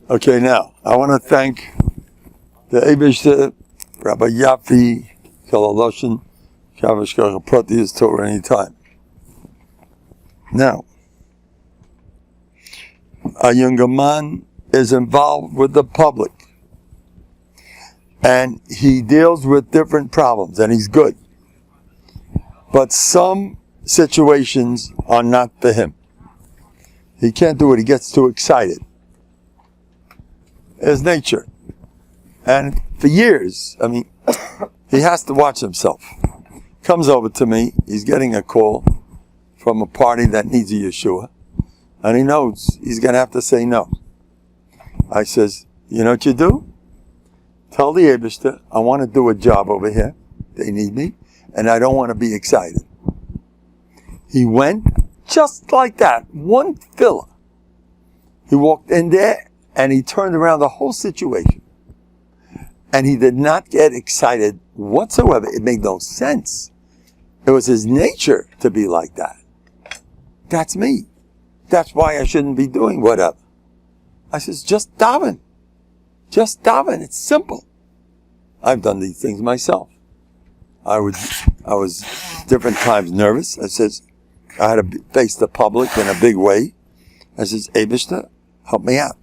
Okay, now, I want to thank the Eibishter, Rabbi Yafi, Kalaloshin, Kavashkar Prati is Torah anytime. Now, a younger man is involved with the public, and he deals with different problems, and he's good. But some situations are not for him. He can't do it. He gets too excited. It's nature. And for years, he has to watch himself. Comes over to me. He's getting a call from a party that needs a Yeshua. And he knows he's going to have to say no. I says, you know what you do? Tell the Eibishter, I want to do a job over here. They need me. And I don't want to be excited. He went just like that. One filler. He walked in there and he turned around the whole situation. And he did not get excited whatsoever. It made no sense. It was his nature to be like that. That's me. That's why I shouldn't be doing whatever. I says, just daven. Just daven. It's simple. I've done these things myself. I was different times nervous. I says, I had to face the public in a big way. I says, Eibishter, help me out.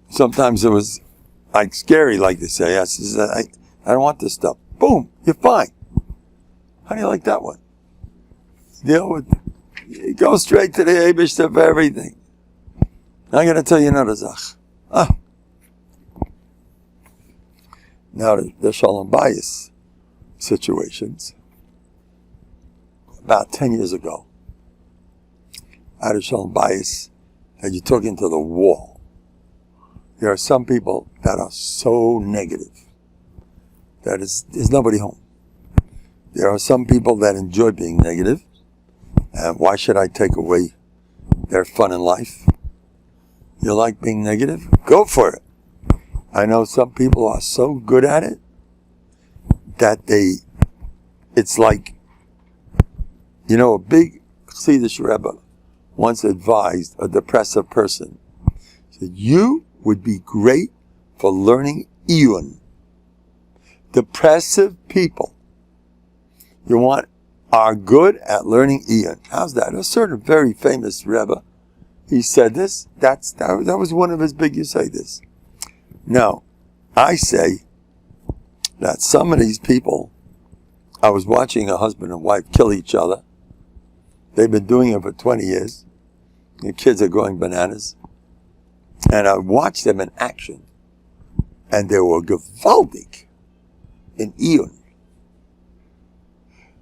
Sometimes it was like scary, like they say. I says, I don't want this stuff. Boom, you're fine. How do you like that one? Go straight to the Eibishter for everything. I'm going to tell you another zach. Now the shalom bias situations. About 10 years ago, I had a shalom bias that you're talking to the wall. There are some people that are so negative that there's nobody home. There are some people that enjoy being negative, and why should I take away their fun in life? You like being negative? Go for it. I know some people are so good at it that it's like, a big Chassidish Rebbe once advised a depressive person, said, you would be great for learning iyun. Depressive people are good at learning iyun. How's that? A certain very famous Rebbe, he said this. That was one of his big this. Now, I say that some of these people, I was watching a husband and wife kill each other. They've been doing it for 20 years. The kids are going bananas. And I watched them in action. And they were gewaltig in iyun.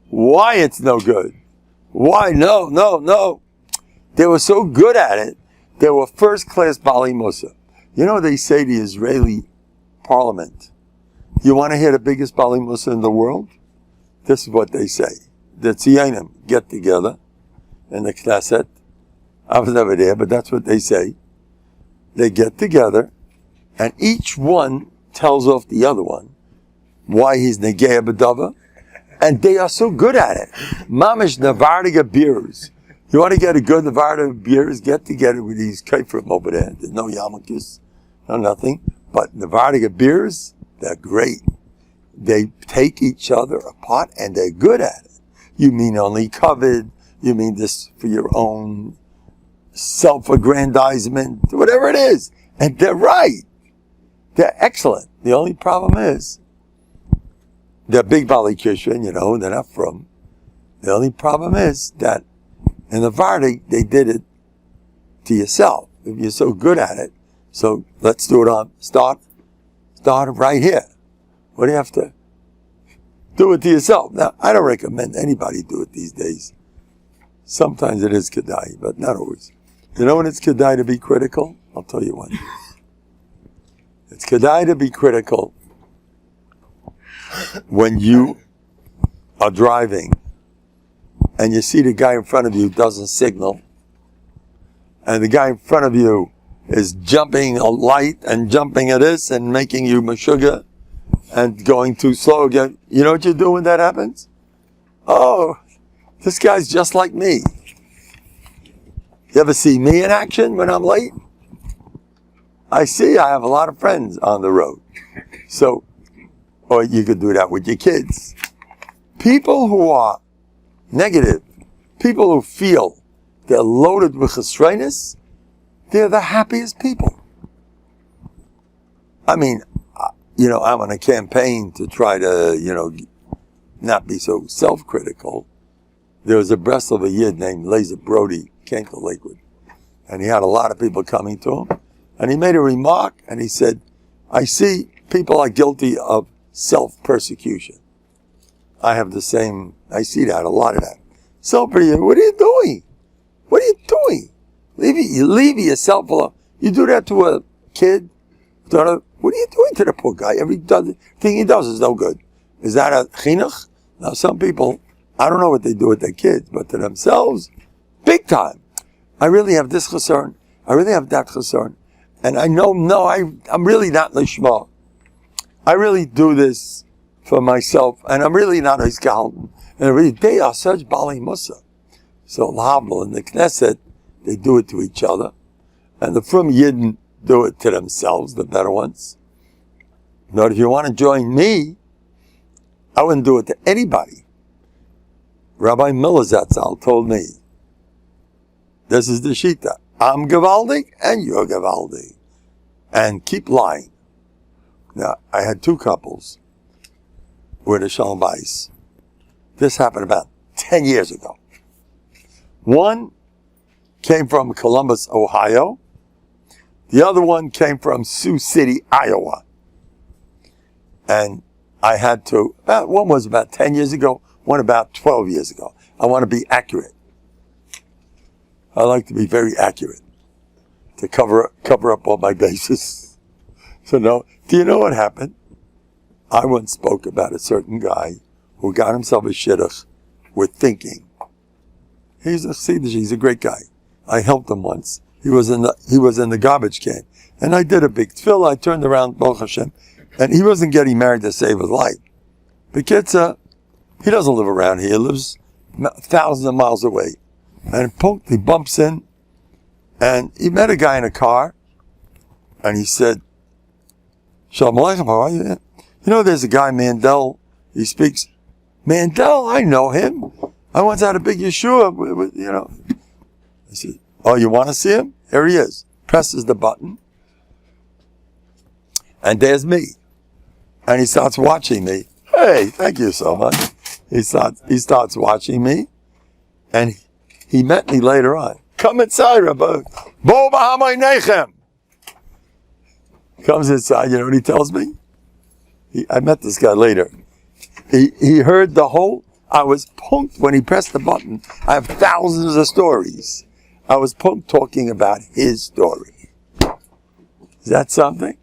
Why it's no good? Why? No. They were so good at it. They were first-class Bali Musa. They say the Israeli parliament, you want to hear the biggest Bali Musa in the world? This is what they say. The Tzionim get together in the Knesset. I was never there, but that's what they say. They get together, and each one tells off the other one why he's Negea B'dava, and they are so good at it. Mamish Novandig beers. You want to get a good Novandig beers? Get together with these kaifrim over there. There's no yarmulkes, no nothing. But Novandig beers, they're great. They take each other apart, and they're good at it. You mean only covered. You mean this for your own self-aggrandizement, whatever it is. And they're right. They're excellent. The only problem is, they're big Bali Kishan, they're not from. The only problem is that in the Vardig, they did it to yourself. If you're so good at it, so let's do it start right here. What do you have to do it to yourself? Now, I don't recommend anybody do it these days. Sometimes it is kedai, but not always. You know when it's kedai to be critical? I'll tell you when. It's kedai to be critical when you are driving and you see the guy in front of you doesn't signal, and the guy in front of you is jumping a light and jumping at this and making you mashuga and going too slow again. You know what you do when that happens? Oh, this guy's just like me. You ever see me in action when I'm late? I see I have a lot of friends on the road. So, or you could do that with your kids. People who are negative, people who feel they're loaded with chesronos, they're the happiest people. I mean, I'm on a campaign to try to, not be so self-critical. There was a Breslov Yid named Laser Brody, came to Lakewood. And he had a lot of people coming to him. And he made a remark, and he said, I see people are guilty of self-persecution. I see that, a lot of that. Self-persecution, what are you doing? What are you doing? Leave yourself alone. You do that to a kid? What are you doing to the poor guy? Everything he does is no good. Is that a chinuch? Now, some people, I don't know what they do with their kids, but to themselves, big time. I really have this chesron. I really have that chesron. And I know, I'm really not lishma. I really do this for myself, and I'm really not hiskalden. And they are such bali musa. So l'havdil in the Knesset, they do it to each other, and the frum yidden do it to themselves, the better ones. But if you want to join me, I wouldn't do it to anybody. Rabbi Miller Zatzal told me, this is the shita. I'm gewaldig and you're gewaldig. And keep lying. Now, I had two couples with a shalom bayis. This happened about 10 years ago. One came from Columbus, Ohio. The other one came from Sioux City, Iowa. And I had to, one was about 10 years ago, one about 12 years ago. I want to be accurate. I like to be very accurate, to cover up all my bases. So do you know what happened? I once spoke about a certain guy who got himself a shidduch with thinking. He's a great guy. I helped him once. He was in the garbage can, and I did a big tefillah. I turned around, Baruch Hashem, and he wasn't getting married to save his life. The kid, he doesn't live around here. He lives thousands of miles away. And he bumps in, and he met a guy in a car, and he said, Shalom Aleichem, how are you? There's a guy, Mendel, he speaks. Mendel, I know him. I once had a big Yeshua, I said, oh, you want to see him? Here he is. Presses the button, and there's me. And he starts watching me. Hey, thank you so much. He starts watching me, and he met me later on. Come inside, Rabbi. Bo b'hamay nechem. Comes inside, you know what he tells me? I met this guy later. He heard I was punked when he pressed the button. I have thousands of stories. I was punked talking about his story. Is that something?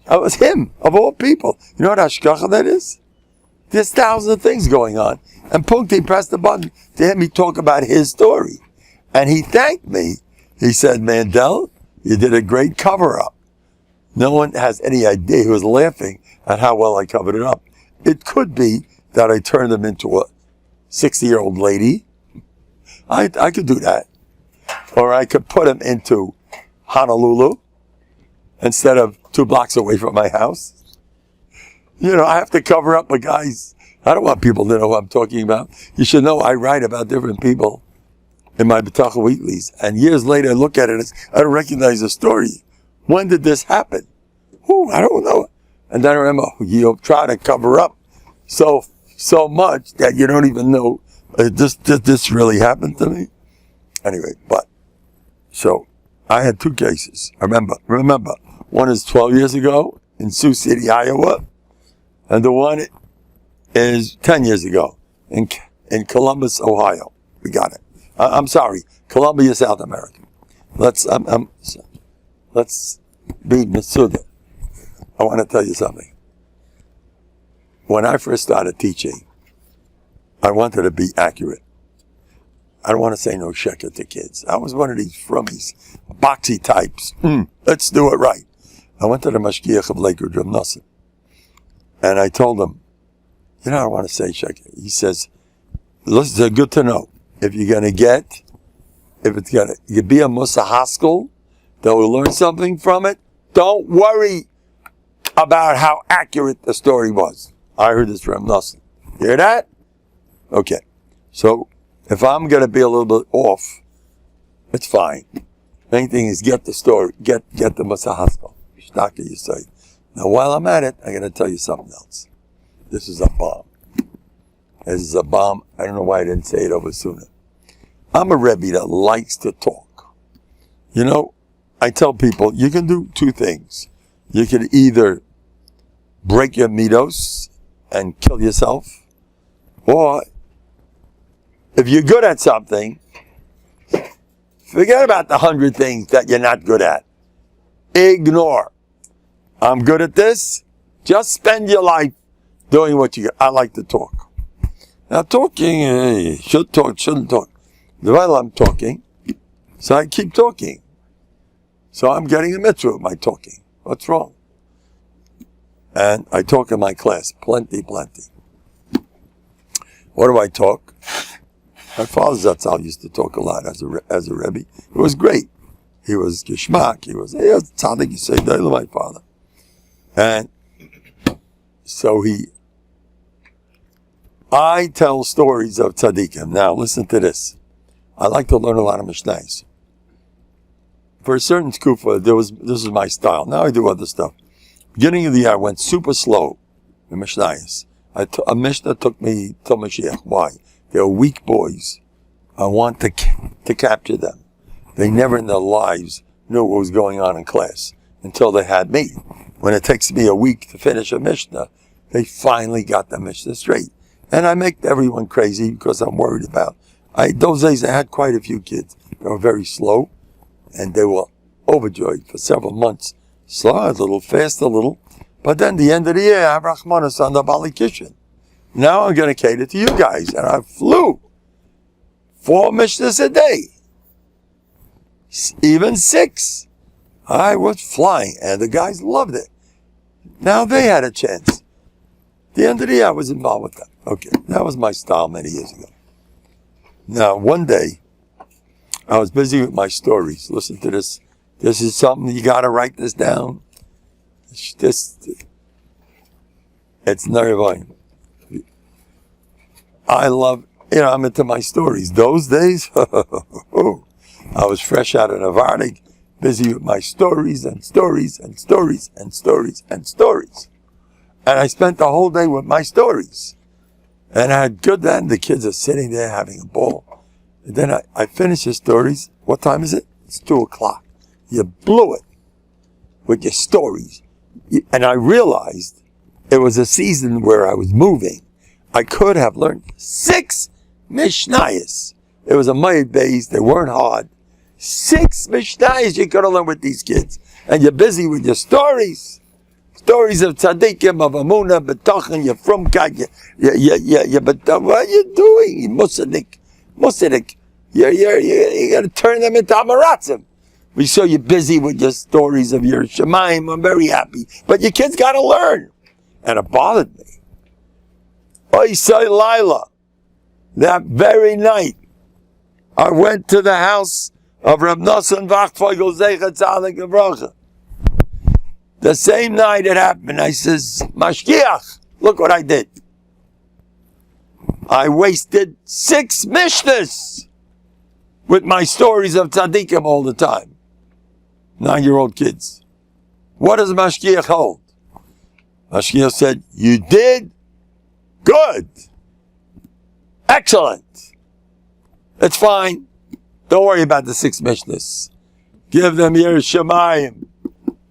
That was him, of all people. You know what hashgacha that is? There's thousands of things going on. And punked, he pressed the button to hear me talk about his story. And he thanked me. He said, Mandel, you did a great cover-up. No one has any idea. He was laughing at how well I covered it up. It could be that I turned him into a 60-year-old lady. I could do that. Or I could put him into Honolulu instead of 2 blocks away from my house. I have to cover up a guy's. I don't want people to know who I'm talking about. You should know I write about different people in my B'tachon weeklies. And years later, I look at it, I don't recognize the story. When did this happen? I don't know. And then I remember, you try to cover up so much that you don't even know this really happened to me. Anyway, so I had 2 cases. Remember, one is 12 years ago in Sioux City, Iowa, and the one is 10 years ago in Columbus, Ohio. We got it. I'm sorry, Columbia, South America. Let's be Masuda. I want to tell you something. When I first started teaching, I wanted to be accurate. I don't want to say no sheker to kids. I was one of these frummies, boxy types. Let's do it right. I went to the mashgiach of Lakewood, Rav Nosson, and I told him, I don't want to say sheker. He says, listen, it's good to know. If it's going to be a Musa Haskell that will learn something from it, Don't worry about how accurate the story was. I heard this from Nussin. You hear that? Okay. So, if I'm going to be a little bit off, it's fine. Main thing is get the story, get the Masahasko. Shtaka you say. Now, while I'm at it, I got to tell you something else. This is a bomb. This is a bomb. I don't know why I didn't say it over sooner. I'm a Rebbe that likes to talk. You know, I tell people, you can do two things. You can either break your midos and kill yourself, or if you're good at something, forget about the 100 things that you're not good at. Ignore. I'm good at this. Just spend your life doing what you get. I like to talk. Now talking, should talk, shouldn't talk. While I'm talking, so I keep talking. So I'm getting a mitzvah with my talking. What's wrong? And I talk in my class. Plenty. What do I talk? My father Zatzal used to talk a lot as a Rebbe. It was great. He was Geshmak. He was tzaddik. He said, my father. And so I tell stories of tzaddikim. Now listen to this. I like to learn a lot of Mishnayos. For a certain skufa, this is my style. Now I do other stuff. Beginning of the year, I went super slow in Mishnayos. A Mishnah took me till Mashiach. Why? They're weak boys. I want to capture them. They never in their lives knew what was going on in class until they had me. When it takes me a week to finish a Mishnah, they finally got the Mishnah straight. And I make everyone crazy because I'm worried about. Those days I had quite a few kids. They were very slow, and they were overjoyed for several months. Slow, a little, fast a little. But then the end of the year, I have Rachmanis on the Bali Kishin. Now I'm going to cater to you guys. And I flew 4 Mishnahs a day. Even 6. I was flying, and the guys loved it. Now they had a chance. The end of the year, I was involved with them. Okay, that was my style many years ago. Now, one day, I was busy with my stories. Listen to this. This is something, you got to write this down. It's nerve-wracking. I love, I'm into my stories. Those days, I was fresh out of Novhardok, busy with my stories and stories and stories and stories and stories. And I spent the whole day with my stories. And I had good then. The kids are sitting there having a ball. And then I finished the stories. What time is it? It's 2:00. You blew it with your stories. And I realized it was a season where I was moving. I could have learned 6 Mishnayos. It was a Mayed base. They weren't hard. 6 Mishnayos you could have learned with these kids. And you're busy with your stories. Stories of tzaddikim, of Emuna, Bטחון, you're from God, but what are you doing? You Musadik. You got to turn them into Amaratzim. We saw you busy with your stories of your Shemaim. I'm very happy. But your kids got to learn. And it bothered me. I say Lila. That very night, I went to the house of Reb Nosson Vachfogel Zeichat Tzaddik Avracha. The same night it happened, I says, Mashkiach, look what I did. I wasted 6 Mishnahs with my stories of tzaddikim all the time. 9-year-old kids. What does Mashkiach hold? Mashkiach said, you did good. Excellent. It's fine. Don't worry about the 6 Mishnahs. Give them your Shemayim.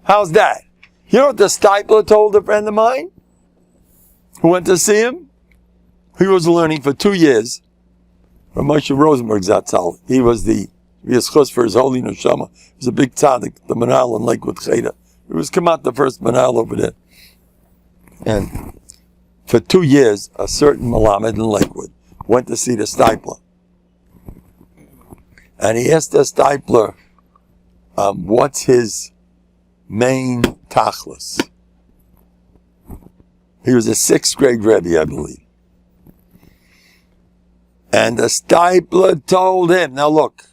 How's that? You know what the Stipler told a friend of mine who went to see him? He was learning for 2 years from Moshe Rosenberg Zatzal. He was the Yischus for his holy neshama. He was a big tzaddik, the Manal in Lakewood Cheda. He was Kamat, the first Manal over there. And for 2 years, a certain Malamed in Lakewood went to see the Stipler. And he asked the Stipler, what's his main tachlis? He was a 6th grade Rebbe, I believe. And the Stipler told him, now look,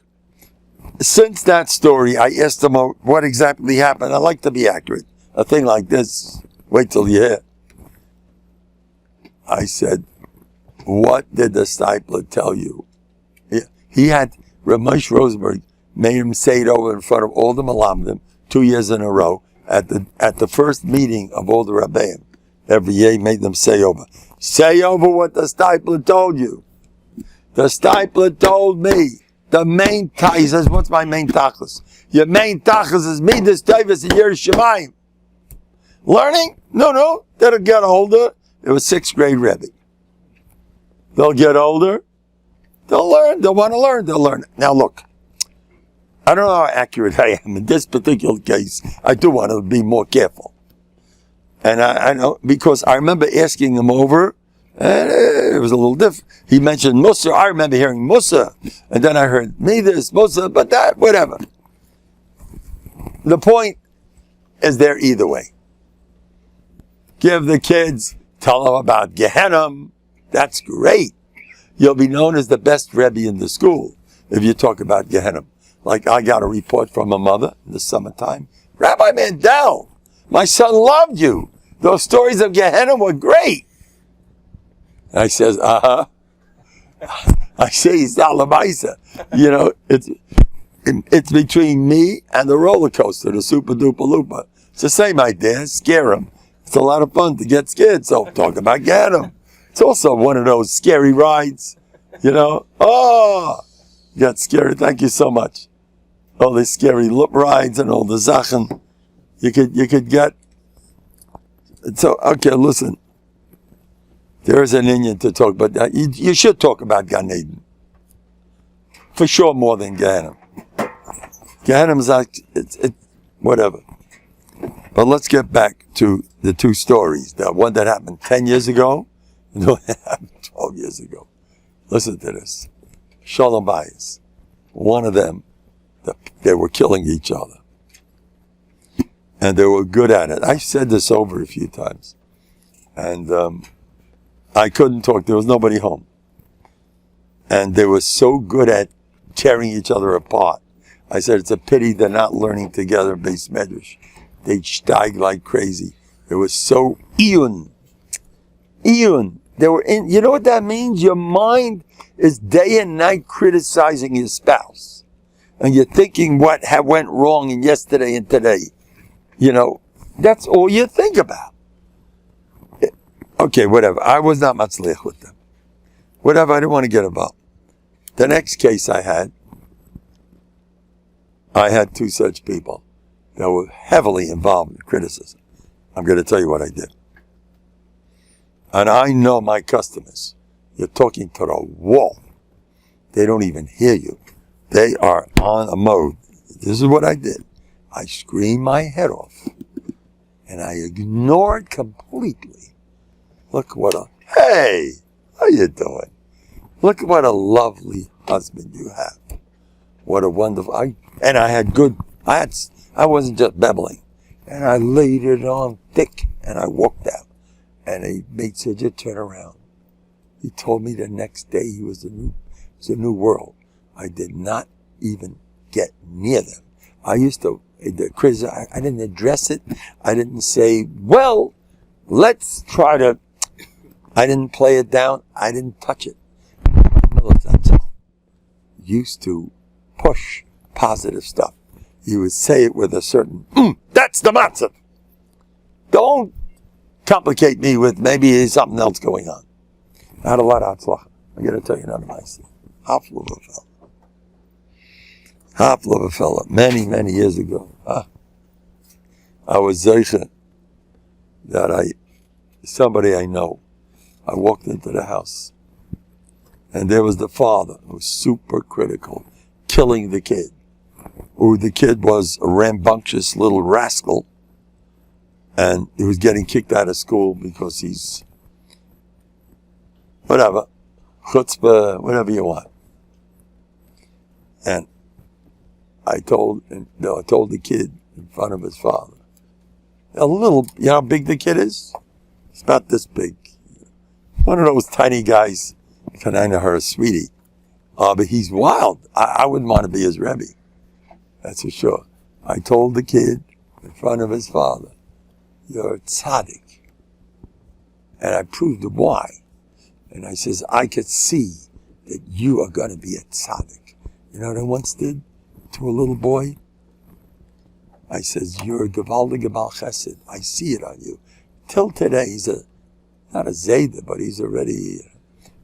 since that story, I asked him what exactly happened. I like to be accurate. A thing like this, wait till you hear. I said, what did the discipler tell you? He had Ramesh Rosenberg made him say it over in front of all the Malamedim 2 years in a row at the first meeting of all the Rabbim. Every year he made them say over what the discipler told you. The discipler told me, he says, what's my main tachlis? Your main tachlis is Midas Tavis and Yer Shemayim. Learning? No, that'll get older. It was 6th grade Rebbe. They'll get older. They'll learn. They'll want to learn. They'll learn. Now look, I don't know how accurate I am in this particular case. I do want to be more careful. And I know, because I remember asking him over, and it was a little different. He mentioned Musa. I remember hearing Musa. And then I heard me this, Musa, but that, whatever. The point is there either way. Give the kids, tell them about Gehenna. That's great. You'll be known as the best Rebbe in the school if you talk about Gehenna. Like I got a report from a mother in the summertime. Rabbi Mendel, my son loved you. Those stories of Gehenna were great. And I says, I say, it's Alamaisa. You know, it's between me and the roller coaster, the Super Duper Looper. It's the same idea, scare them. It's a lot of fun to get scared, so talk about Gehenna. It's also one of those scary rides, you know. Oh, got scary. Thank you so much. All the scary rides and all the Sachen. You could get. So, okay, listen. There is an Indian to talk, but you should talk about Gan Eden. For sure, more than Gehenna. Gehenna is like, whatever. But let's get back to the two stories. The one that happened 10 years ago, and the one that happened 12 years ago. Listen to this. Shalom Bayis. One of them, they were killing each other. And they were good at it. I said this over a few times. And I couldn't talk. There was nobody home. And they were so good at tearing each other apart. I said, it's a pity they're not learning together in Beis Medrash. They'd steig like crazy. It was so iyun. They were in, you know what that means? Your mind is day and night criticizing your spouse. And you're thinking what went wrong in yesterday and today. You know, that's all you think about. Okay, whatever. I was not matzliach with them. Whatever, I didn't want to get involved. The next case I had two such people that were heavily involved in criticism. I'm going to tell you what I did. And I know my customers. You're talking to the wall. They don't even hear you. They are on a mode. This is what I did. I screamed my head off. And I ignored completely. Look what hey, how you doing? Look what a lovely husband you have. What a wonderful, I wasn't just babbling. And I laid it on thick and I walked out. And he made such a turnaround. He told me the next day it was a new world. I did not even get near them. I used to criticize. I didn't address it. I didn't say, well, let's try to. I didn't play it down. I didn't touch it. Militant used to push positive stuff. He would say it with a certain, that's the matzah. Don't complicate me with maybe there's something else going on. I had a lot of atzlacha. I'm going to tell you another nice thing. Half of a fella. Many years ago. I was zeicha that somebody I know, I walked into the house and there was the father who was super critical, killing the kid. Who the kid was a rambunctious little rascal and he was getting kicked out of school because he's whatever, chutzpah, whatever you want. And I told the kid in front of his father, a little, you know how big the kid is? He's about this big. One of those tiny guys, kind of her sweetie. But he's wild. I wouldn't want to be his Rebbe. That's for sure. I told the kid in front of his father, you're a tzaddik. And I proved why. And I says, I could see that you are going to be a tzaddik. You know what I once did to a little boy? I says, you're a gewaldige Baal Chesed. I see it on you. Till today, he's not a Zayda, but he's already,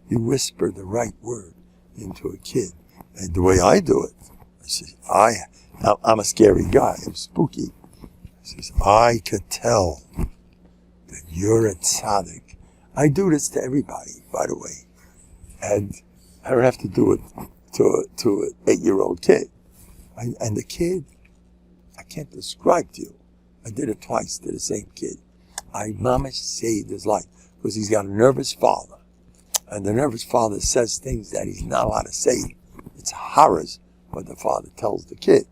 you whisper the right word into a kid. And the way I do it, I says, I'm a scary guy. I'm spooky. I says, I could tell that you're a tzaddik. I do this to everybody, by the way. And I don't have to do it to an 8-year-old kid. And the kid, I can't describe to you. I did it twice to the same kid. I mamish saved his life because he's got a nervous father. And the nervous father says things that he's not allowed to say. It's horrors what the father tells the kid.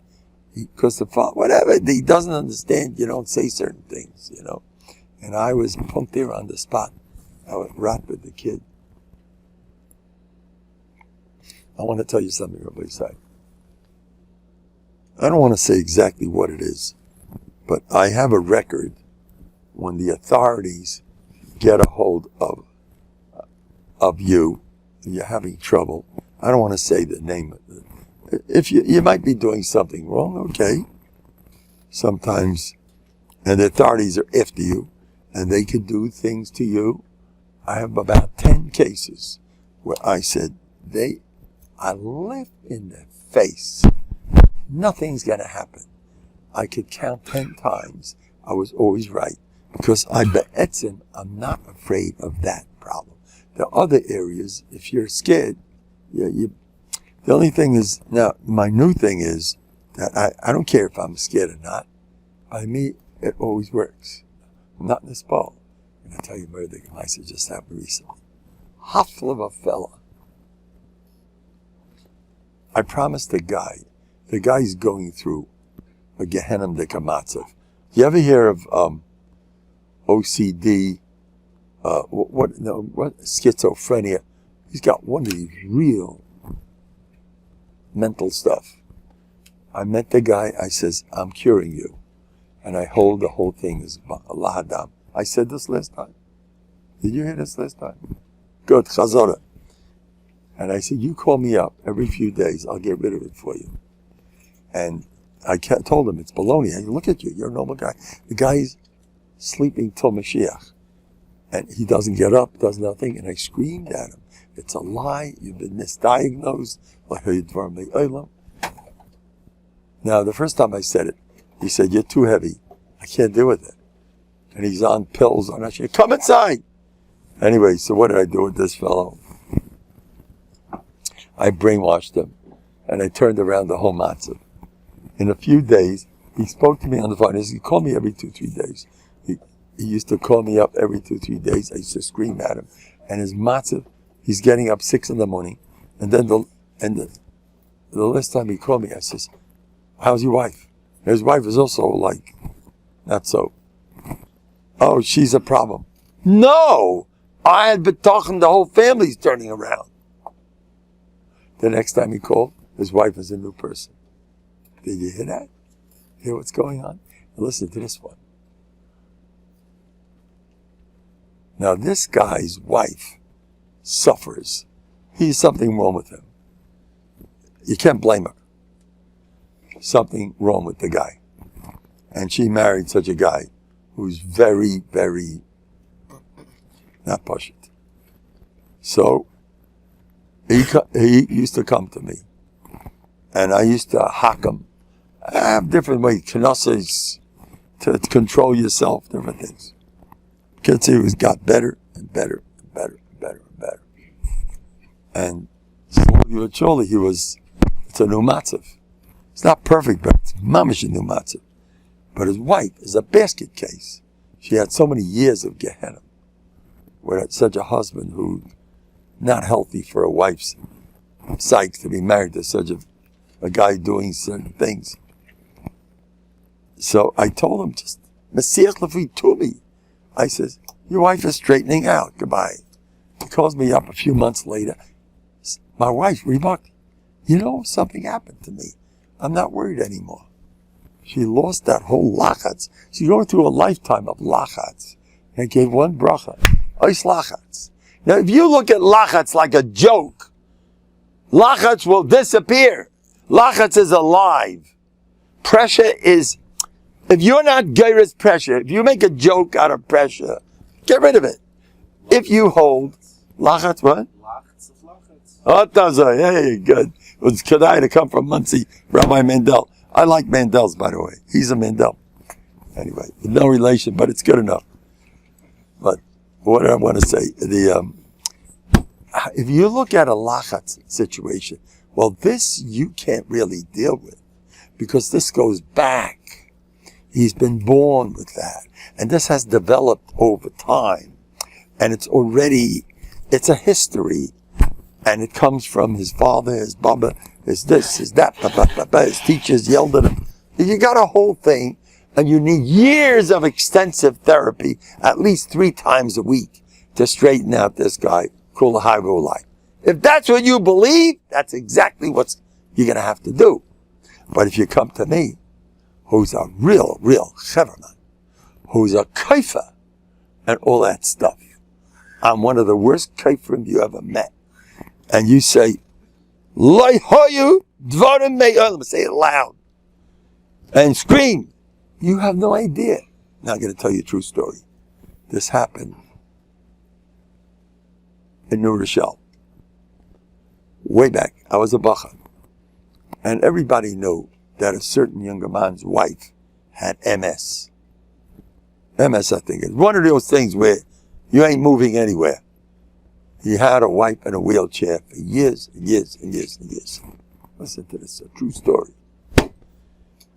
Because the father, whatever, he doesn't understand, you don't say certain things, you know. And I was put there on the spot. I was right with the kid. I want to tell you something, Rabbi Isai. I don't want to say exactly what it is, but I have a record when the authorities get a hold of you and you're having trouble. I don't want to say the name of it. If you might be doing something wrong, okay. Sometimes, and the authorities are after you, and they can do things to you. I have about 10 cases where I said, I left in their face. Nothing's going to happen. I could count 10 times. I was always right. Because I'm not afraid of that problem. The other areas, if you're scared, the only thing is, now, my new thing is that I don't care if I'm scared or not. By me, it always works. I'm not in this ball. I'm going to tell you where the Gemisa just happened recently. Hafla of a fella. I promised the guy's going through a Gehenna de Kamatzav. You ever hear of OCD, schizophrenia? He's got one of these real mental stuff. I met the guy, I says, I'm curing you. And I hold the whole thing as Adam. I said this last time. Did you hear this last time? Good, Chazorah. And I said, you call me up every few days, I'll get rid of it for you. And I told him, it's baloney. I look at you, you're a normal guy. The guy's sleeping till Mashiach. And he doesn't get up, does nothing. And I screamed at him, it's a lie, you've been misdiagnosed. Now, the first time I said it, he said, you're too heavy. I can't deal with it. And he's on pills. On that shit. Come inside. Anyway, so what did I do with this fellow? I brainwashed him. And I turned around the whole matzah. In a few days, he spoke to me on the phone. He called me every 2-3 days. He used to call me up every 2-3 days. I used to scream at him. And his matzah, he's getting up 6 a.m. And then the last time he called me, I says, how's your wife? And his wife is also like, not so. Oh, she's a problem. No! I had bטחון, the whole family's turning around. The next time he called, his wife is a new person. Did you hear that? Hear what's going on? Now listen to this one. Now this guy's wife suffers. He's something wrong with him. You can't blame her. Something wrong with the guy. And she married such a guy who's very, very not pashut. So he used to come to me, and I used to hack him. I have different ways, knesses, to control yourself, different things. Kids, he got better and better and better and better and better. And slowly but surely, it's a new matzav. It's not perfect, but it's mamish a new matzav. But his wife is a basket case. She had so many years of Gehenna, where such a husband who not healthy for a wife's psyche to be married to such a guy doing certain things. So I told him, just Mesiach Lefi to me. I says, your wife is straightening out. Goodbye. He calls me up a few months later. My wife remarked, you know, something happened to me. I'm not worried anymore. She lost that whole lachatz. She's going through a lifetime of lachatz. And gave one bracha. Ois lachatz. Now, if you look at lachatz like a joke, lachatz will disappear. Lachatz is alive. Pressure is, if you're not geiris pressure, if you make a joke out of pressure, get rid of it. If you hold, lachatz what? Oh, hey, good. It was kedai to come from Muncie, Rabbi Mendel. I like Mandel's, by the way. He's a Mendel. Anyway, no relation, but it's good enough. But what I want to say, if you look at a lachatz situation, well, this you can't really deal with because this goes back. He's been born with that. And this has developed over time. And it's a history. And it comes from his father, his baba, his this, his that, his teachers yelled at him. You got a whole thing, and you need years of extensive therapy, at least 3 times a week, to straighten out this guy, kulahai. If that's what you believe, that's exactly what you're going to have to do. But if you come to me, who's a real cheverman, who's a kaifa, and all that stuff, I'm one of the worst kaifrim you ever met. And you say, Loi hoyu dvarim me'olam, say it loud. And scream. You have no idea. Now I'm going to tell you a true story. This happened in New Rochelle. Way back, I was a bacha. And everybody knew that a certain younger man's wife had MS. MS, I think, is one of those things where you ain't moving anywhere. He had a wife in a wheelchair for years and years and years and years. Listen to this, a true story.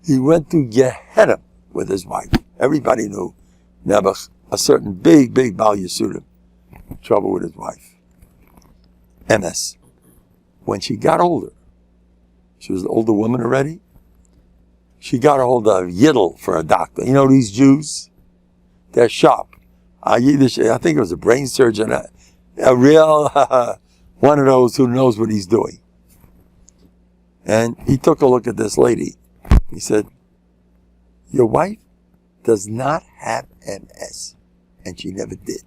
He went to Gehenna with his wife. Everybody knew Nebuch, a certain big Baal Yisudim, trouble with his wife. MS. When she got older, she was an older woman already, she got a hold of Yidel for a doctor. You know these Jews? They're sharp. I think it was a brain surgeon, a real one of those who knows what he's doing. And he took a look at this lady. He said, your wife does not have MS. And she never did.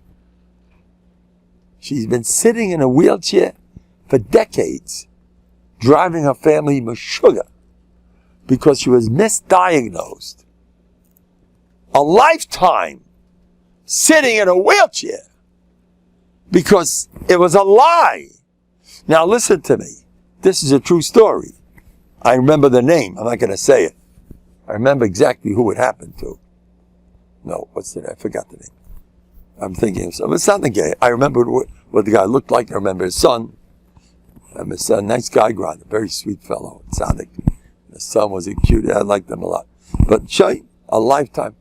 She's been sitting in a wheelchair for decades, driving her family meshuggah because she was misdiagnosed. A lifetime sitting in a wheelchair because it was a lie. Now listen to me. This is a true story. I remember the name. I'm not going to say it. I remember exactly who it happened to. No, what's the name? I forgot the name. I'm thinking of something. It's not the guy. I remember what the guy looked like. I remember his son. And his son, nice guy, a very sweet fellow. Tzaddik. The son was a cute. I liked him a lot. But Shay, a lifetime.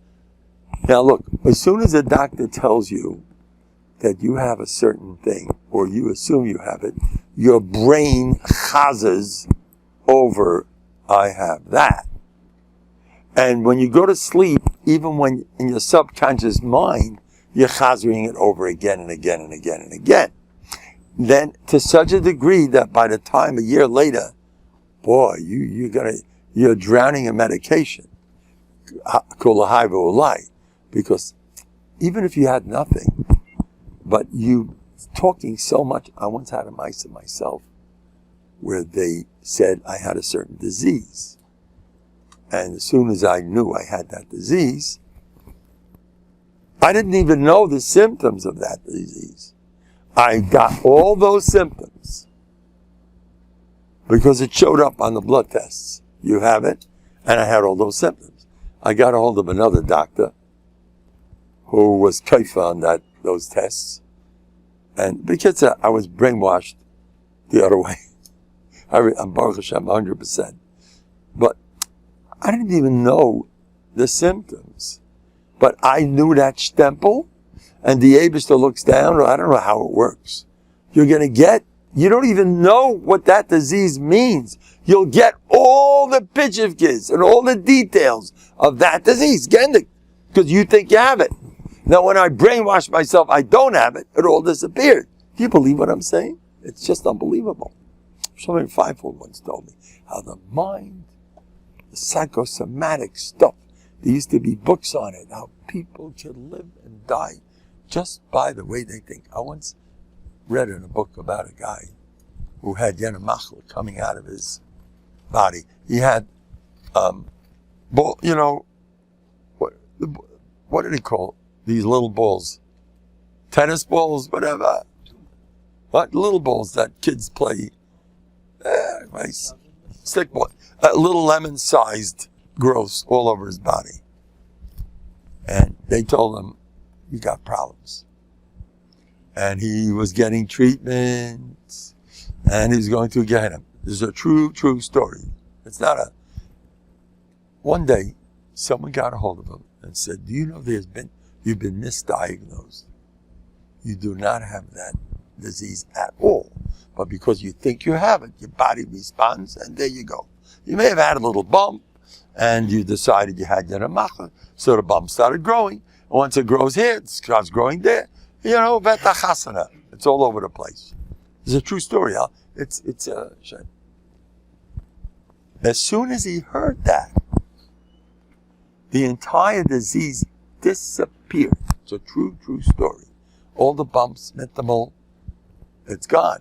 Now look, as soon as a doctor tells you that you have a certain thing, or you assume you have it, your brain chazes over, I have that. And when you go to sleep, even when in your subconscious mind, you're chazering it over again and again and again and again. Then to such a degree that by the time a year later, boy, you're drowning in medication. Because even if you had nothing, but you talking so much, I once had a mice of myself where they said I had a certain disease. And as soon as I knew I had that disease, I didn't even know the symptoms of that disease. I got all those symptoms because it showed up on the blood tests. You have it, and I had all those symptoms. I got a hold of another doctor who was kaifa on those tests. And because I was brainwashed the other way, I'm Baruch Hashem 100%. But I didn't even know the symptoms. But I knew that stempel, and the Eibishter looks down, or I don't know how it works. You don't even know what that disease means. You'll get all the pictures and all the details of that disease, because you think you have it. Now, when I brainwash myself, I don't have it. It all disappeared. Do you believe what I'm saying? It's just unbelievable. Somebody fivefold once told me how the mind the psychosomatic stuff. There used to be books on it, how people can live and die just by the way they think. I once read in a book about a guy who had yenamachel coming out of his body. He had, what do they call these little balls? Tennis balls, whatever. What? Little balls that kids play. Nice. Stick ball. Little lemon-sized growths all over his body. And they told him, you got problems. And he was getting treatment, and he was going to get him. This is a true story. It's not a... One day, someone got a hold of him and said, do you know you've been misdiagnosed. You do not have that disease at all. But because you think you have it, your body responds, and there you go. You may have had a little bump, and you decided you had yenamachel, so the bump started growing. And once it grows here, it starts growing there. Betachasana. It's all over the place. It's a true story, huh? It's a shame. As soon as he heard that, the entire disease disappeared. It's a true story. All the bumps, minimal, it's gone.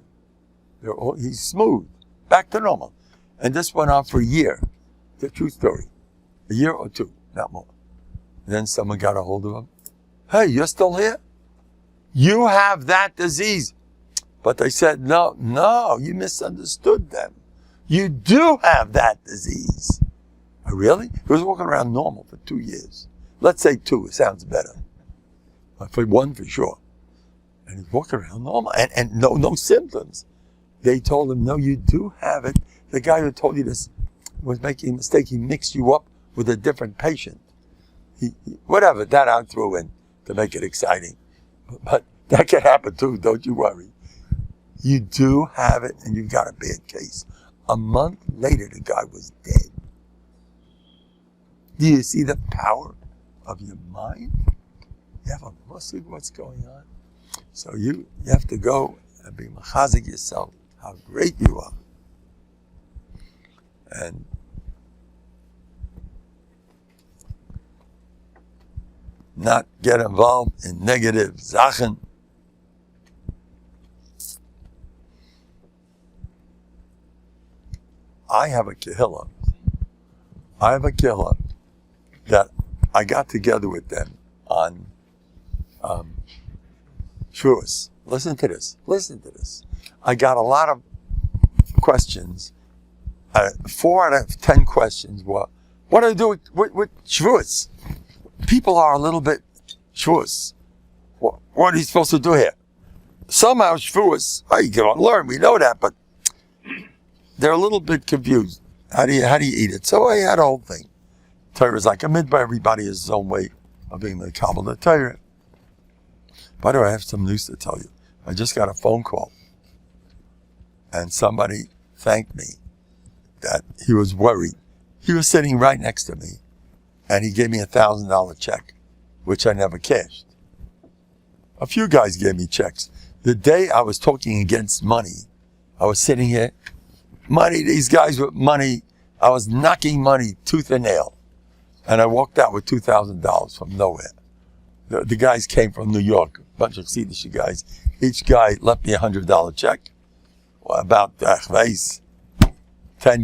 He's smooth, back to normal. And this went on for a year. It's a true story. A year or two, not more. And then someone got a hold of him. Hey, you're still here? You have that disease. But they said, no, you misunderstood them. You do have that disease. Oh, really? He was walking around normal for 2 years. Let's say 2, it sounds better. But for 1, for sure. And he's walking around normal and no symptoms. They told him, no, you do have it. The guy who told you this was making a mistake. He mixed you up with a different patient. Whatever, that I threw in to make it exciting. But that can happen too, don't you worry. You do have it, and you've got a bad case. A month later, the guy was dead. Do you see the power of your mind? You have a muscle, what's going on? So you have to go and be machazik yourself, how great you are. And not get involved in negative zachen. I have a kehillah that I got together with them on Shavuos. Listen to this. I got a lot of questions. 4 out of 10 questions were, what do I do with Shavuos? People are a little bit Shavuos. What are you supposed to do here? Somehow Shavuos, you can learn, we know that, but they're a little bit confused. How do you eat it? So I had a whole thing. Torah is like a midbar. Everybody has his own way of being the Kabbalah Torah. By the way, I have some news to tell you. I just got a phone call, and somebody thanked me that he was worried. He was sitting right next to me, and he gave me $1,000 check, which I never cashed. A few guys gave me checks. The day I was talking against money, I was sitting here, money, these guys with money, I was knocking money tooth and nail. And I walked out with $2,000 from nowhere. The guys came from New York, a bunch of Swedish guys. Each guy left me $100 check. Well, about 10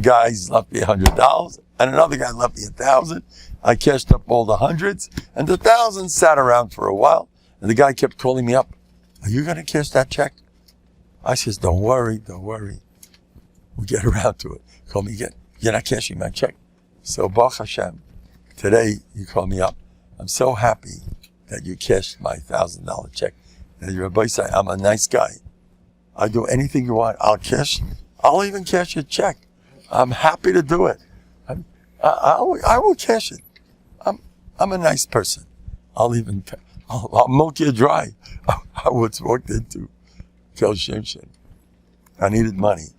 guys left me $100, and another guy left me $1,000. I cashed up all the hundreds, and the thousands sat around for a while, and the guy kept calling me up. Are you going to cash that check? I says, don't worry. We'll get around to it. Call me again. You're not cashing my check. So, Baruch Hashem, today you call me up. I'm so happy that you cashed my $1,000 check. And your Rabbi say, I'm a nice guy. I'll do anything you want. I'll even cash your check. I'm happy to do it. I will cash it. I'm a nice person. I'll milk you dry. I once walked into Tel Shimshin. I needed money.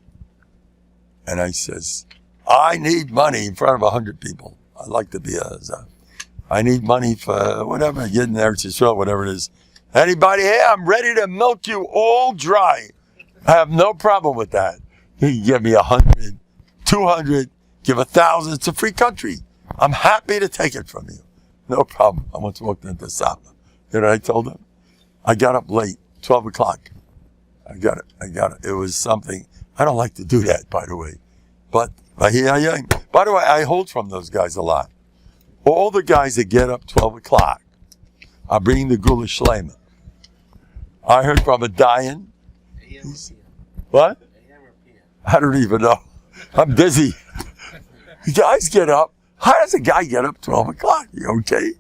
And I says, I need money in front of 100 people. I like to be I need money for whatever, getting there to show whatever it is. Anybody here? I'm ready to milk you all dry. I have no problem with that. He can give me 100, 200. give 1,000. It's a free country. I'm happy to take it from you. No problem. I once walked into Sapa. You know what I told him? I got up late, 12 o'clock. I got it. It was something. I don't like to do that, by the way. But, by the way, I hold from those guys a lot. All the guys that get up 12 o'clock are bringing the Gula Shlema. I heard from a Dayan. What? I don't even know. I'm busy. You guys get up. How does a guy get up 12 o'clock? You okay?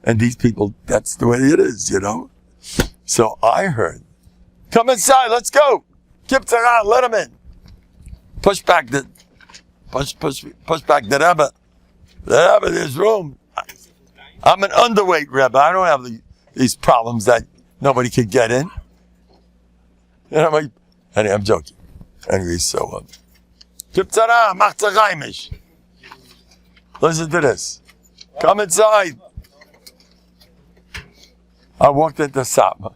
And these people, that's the way it is, you know? So I heard, come inside, let's go. Kip Tzara, let him in. Push back the Rebbe. The Rebbe, there's room. I'm an underweight Rebbe. I don't have these problems that nobody could get in. And I'm like, anyway, I'm joking. Anyway, so, Kip Tzara, mach tzaraimish. Listen to this. Come inside. I walked into Satma.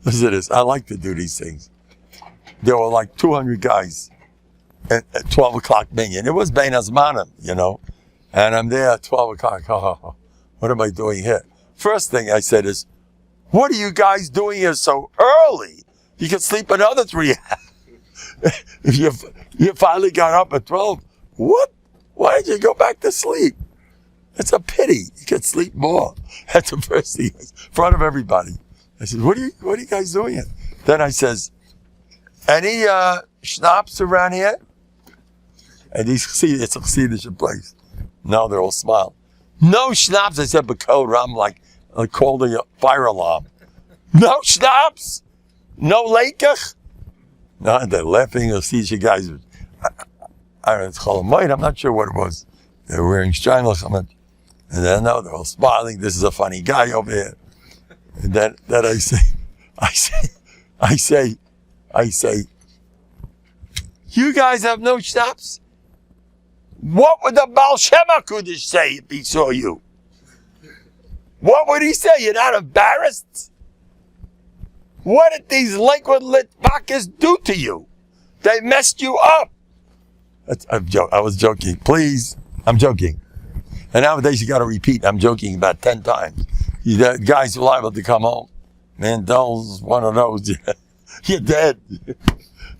Listen to this. I like to do these things. There were like 200 guys at 12 o'clock minion. It was Bein Azmanim, you know. And I'm there at 12 o'clock. Oh, what am I doing here? First thing I said is, what are you guys doing here so early? You can sleep another 3 hours. If you finally got up at 12, what? Why did you go back to sleep? It's a pity. You could sleep more. That's the first thing. In front of everybody. I said, what are you guys doing here? Then I says, any schnapps around here? And it's a Chassidish place. No, they're all smiling. No schnapps. I said, B'kol Ram, like I called a fire alarm. No schnapps? No lekach? No, and they're laughing. You'll see you guys. I don't know, it's Cholamayit, I'm not sure what it was. They were wearing stranglers. And then, no, they're all smiling. This is a funny guy over here. And then I say, you guys have no schnapps? What would the Baal Shem HaKudosh say if he saw you? What would he say? You're not embarrassed? What did these liquid litvakas do to you? They messed you up. I was joking. Please, I'm joking. And nowadays you got to repeat. I'm joking about 10 times. The guys are liable to come home. Mandel's one of those. You're dead.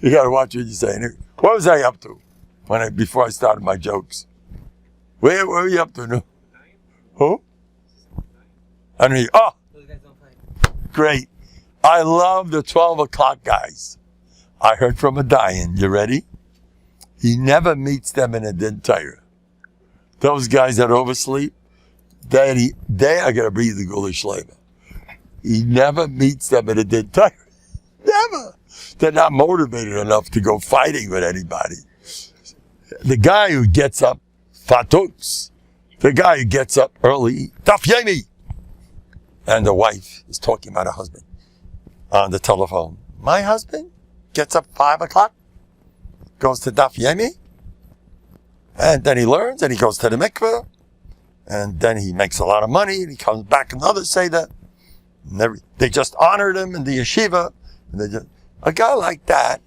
You got to watch what you say. What was I up to before I started my jokes? Where were you up to? No? Who? I don't hear. Oh, great. I love the 12 o'clock guys. I heard from a Dayan. You ready? He never meets them in a din Torah. Those guys that oversleep, they are going to breathe the Gula Shlema. He never meets them in a din Torah. Never. They're not motivated enough to go fighting with anybody. The guy who gets up, Fatuks, the guy who gets up early, Daf Yomi, and the wife is talking about her husband on the telephone. My husband gets up 5 o'clock. Goes to Daf Yomi, and then he learns, and he goes to the mikveh, and then he makes a lot of money, and he comes back another Seder. They just honored him in the yeshiva. And a guy like that,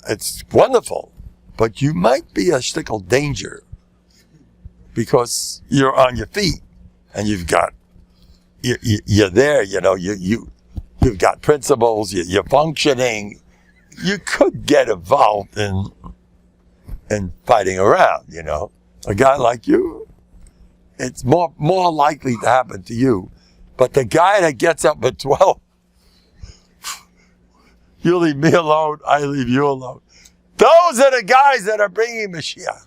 it's wonderful, but you might be a shtickle danger because you're on your feet, and you're there, you know, you've got principles, you're functioning. You could get involved in fighting around, you know. A guy like you, it's more likely to happen to you. But the guy that gets up at 12, you leave me alone, I leave you alone. Those are the guys that are bringing Mashiach.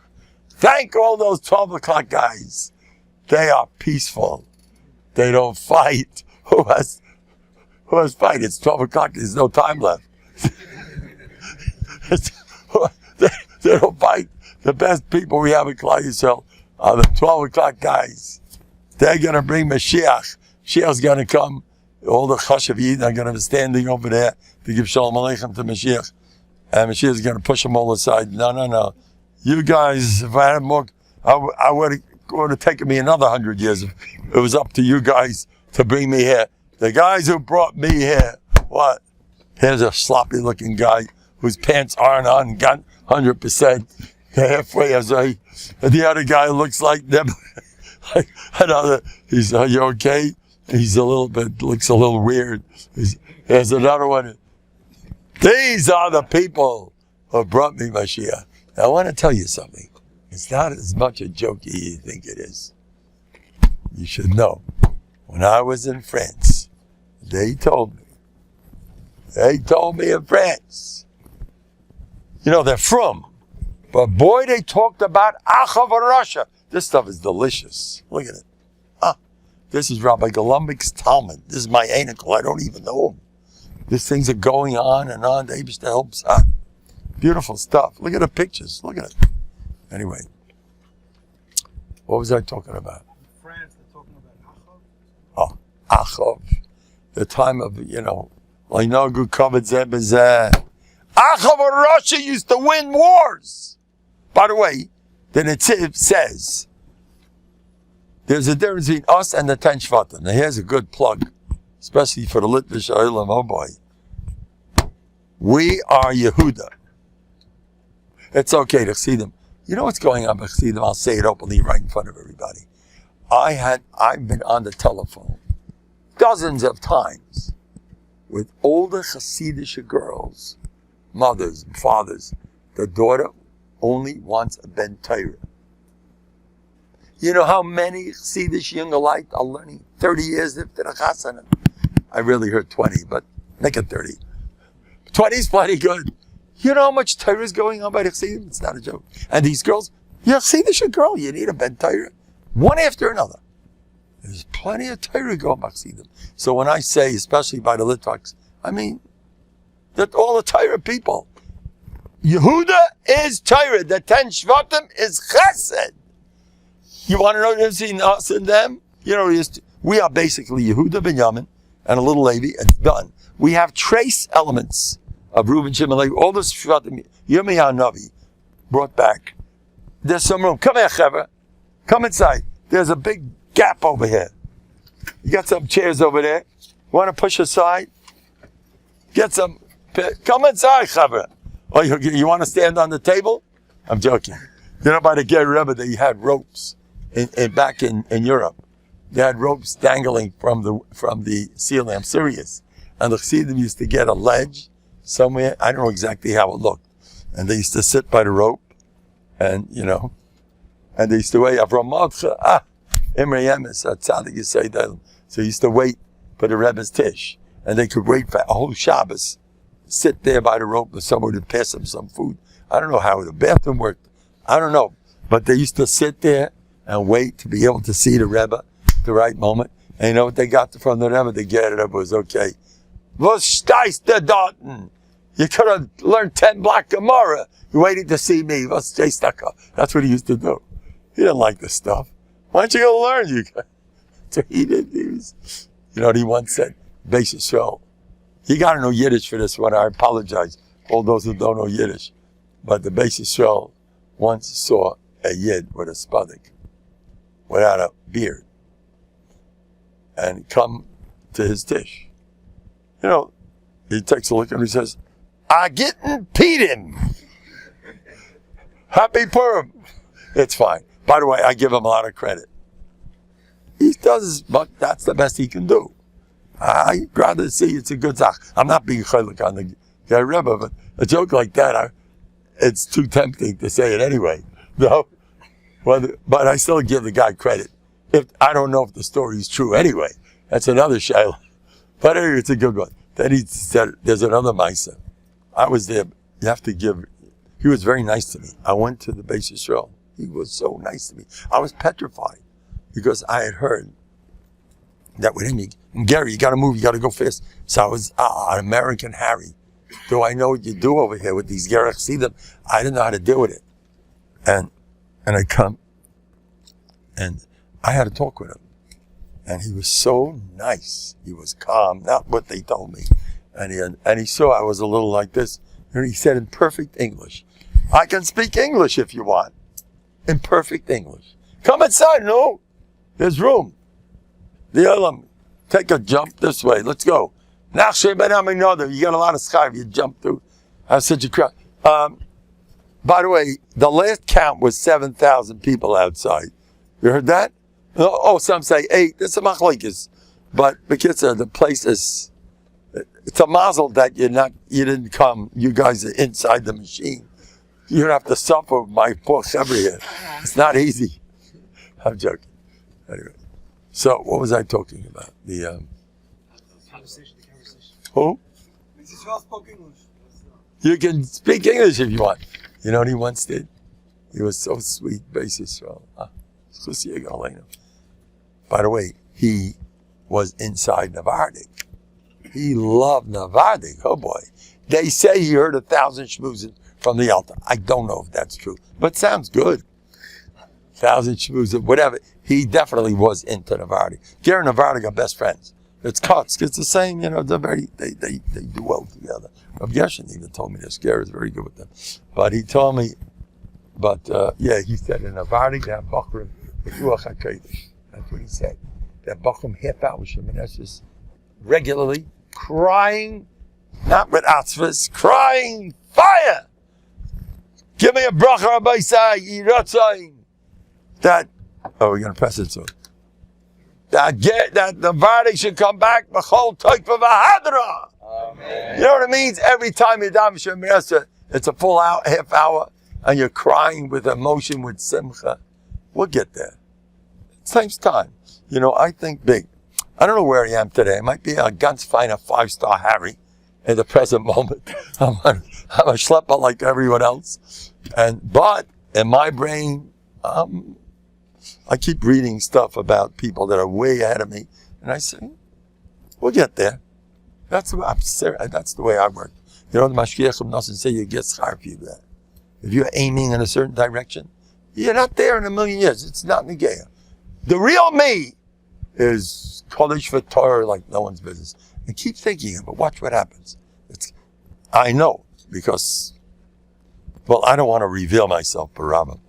Thank all those 12 o'clock guys. They are peaceful. They don't fight. Who has fight? It's 12 o'clock. There's no time left. They don't fight. The best people we have in Klal Yisrael are the 12 o'clock guys. They're going to bring Mashiach. Mashiach's going to come. All the Chashavim are going to be standing over there to give Shalom Aleichem to Mashiach. And Mashiach's going to push them all aside. No. You guys, if I had more, I would have taken me another 100 years. It was up to you guys to bring me here. The guys who brought me here, what? Here's a sloppy looking guy whose pants aren't on, got 100%. halfway, and the other guy looks like them. Like another, he's, are you okay? He's looks a little weird. There's another one. These are the people who brought me Mashiach. Now, I want to tell you something. It's not as much a joke as you think it is. You should know. When I was in France, they told me in France, they're from, but boy, they talked about Achav Russia. This stuff is delicious. Look at it. This is Rabbi Golumbik's Talmud. This is my Anikel. I don't even know him. These things are going on and on. They used to help out. Beautiful stuff. Look at the pictures. Look at it. Anyway, what was I talking about? In France, they're talking about Oh, Achav. Achav. The time of, I know good covered Achav Russia used to win wars. By the way, then it says, there's a difference between us and the Teshpeb. Now here's a good plug, especially for the Litvish Olam. Oh boy. We are Yehuda. It's okay to see them. You know what's going on, Chassidim? I'll say it openly right in front of everybody. I've been on the telephone dozens of times with older Hasidic girls, mothers and fathers. The daughter only wants a Ben Torah. You know how many Chassidic young alike are learning 30 years after the Chasana? I really heard 20, but make it 30. 20 is plenty good. You know how much Torah is going on by the Chassidim? It's not a joke. And these girls, you're a Chassidic girl, you need a Ben Torah. One after another. There's plenty of Torah going by Chassidim. So when I say, especially by the Litvaks, I mean that all the Torah people. Yehuda is Torah. The 10 Shvatim is Chesed. You want to know the difference between us and them? We are basically Yehuda, Binyamin, and a little Levi, and done. We have trace elements of Reuben, Shimon, Levi, all this Shvatim, Yirmiyah Navi, brought back. There's some room. Come here, Chevra. Come inside. There's a big gap over here. You got some chairs over there. You want to push aside? Get some. Come inside, Chevra. Oh, you want to stand on the table? I'm joking. By the Ger Rebbe, they had ropes. Back in Europe, they had ropes dangling from the ceiling. I'm serious. And the Chassidim used to get a ledge somewhere. I don't know exactly how it looked. And they used to sit by the rope, and and they used to wait. Avram Malcha, Imre Yemes, Tzadik Yisrael. So he used to wait for the Rebbe's tish, and they could wait for a whole Shabbos, sit there by the rope, and someone would pass them some food. I don't know how the bathroom worked. I don't know, but they used to sit there and wait to be able to see the Rebbe at the right moment. And you know what they got from the Rebbe? They get it up. It was okay. Was steist the Dalton? You could have learned 10 block Gemara. You're waiting to see me. Was steist? That's what he used to do. He didn't like this stuff. Why don't you go learn? So he did. You know what he once said? Basis show. You got to know Yiddish for this one. I apologize for all those who don't know Yiddish. But the basis show once saw a Yid with a spadik, without a beard, and come to his tish. He takes a look and he says, I gettin' Pete him. Happy Purim. It's fine. By the way, I give him a lot of credit. He does, but that's the best he can do. I'd rather see it's a good zach. I'm not being chaylik on the guy Rebbe, but a joke like that, it's too tempting to say it anyway. No, but I still give the guy credit. If I don't know if the story is true anyway, that's another shayla. But anyway, it's a good one. Then he said, there's another Maisa. I was there. You have to give. He was very nice to me. I went to the Beis Yisrael. He was so nice to me. I was petrified because I had heard that with him, Gary, you got to move. You got to go fast. So I was an American Harry. Do I know what you do over here with these Gerach? See them? I didn't know how to deal with it. And I come, and I had to talk with him. And he was so nice. He was calm, not what they told me. And he saw I was a little like this. And he said in perfect English, I can speak English if you want. In perfect English. Come inside, no. There's room. The Elam, take a jump this way. Let's go. You got a lot of sky. You jump through. I said, you crowd. By the way, the last count was 7,000 people outside. You heard that? Oh, some say 8. That's a machlokes. But because the place is, it's a mazel that you didn't come. You guys are inside the machine. You don't have to suffer with my poor every year. It's not easy. I'm joking. Anyway, so what was I talking about? The Conversation. who? Mrs. Ross spoke English. You can speak English if you want. You know what he once did? He was so sweet, basis. By the way, he was inside Novandik. He loved Novandik. Oh boy. They say he heard 1,000 shmuzim from the altar. I don't know if that's true, but sounds good. 1,000 shmuzim, whatever. He definitely was into Novandik. Ger and Novandik are best friends. It's cuts. It's the same, you know, they do well together. Rabbi Yeshin even told me this. Ger is very good with them. But he told me, he said in Novandik, that Bachrim, that's what he said. That Bachrim half hour Shemoneh regularly crying, not with atzvas, crying fire. Give me a bracha, Rabbi Say, Yiratzayin. That, we're going to press it soon. That the Vardik should come back, Bechol Tishpeb Hadra. Amen. You know what it means? Every time you daven Shemoneh, it's a full hour, half hour, and you're crying with emotion, with simcha. We'll get there. It takes time. You know, I think big. I don't know where I am today. I might be a ganz finer 5-star Harry in the present moment. I'm a schlepper like everyone else. But in my brain, I keep reading stuff about people that are way ahead of me. And I say, we'll get there. That's the way I work. You know, the Mashgiach doesn't say you get schar if you do that. If you're aiming in a certain direction, you're not there in a million years. It's not Negeya. The real me is Kodesh for Torah like no one's business. And keep thinking of it. Watch what happens. I know because, I don't want to reveal myself, Barabba.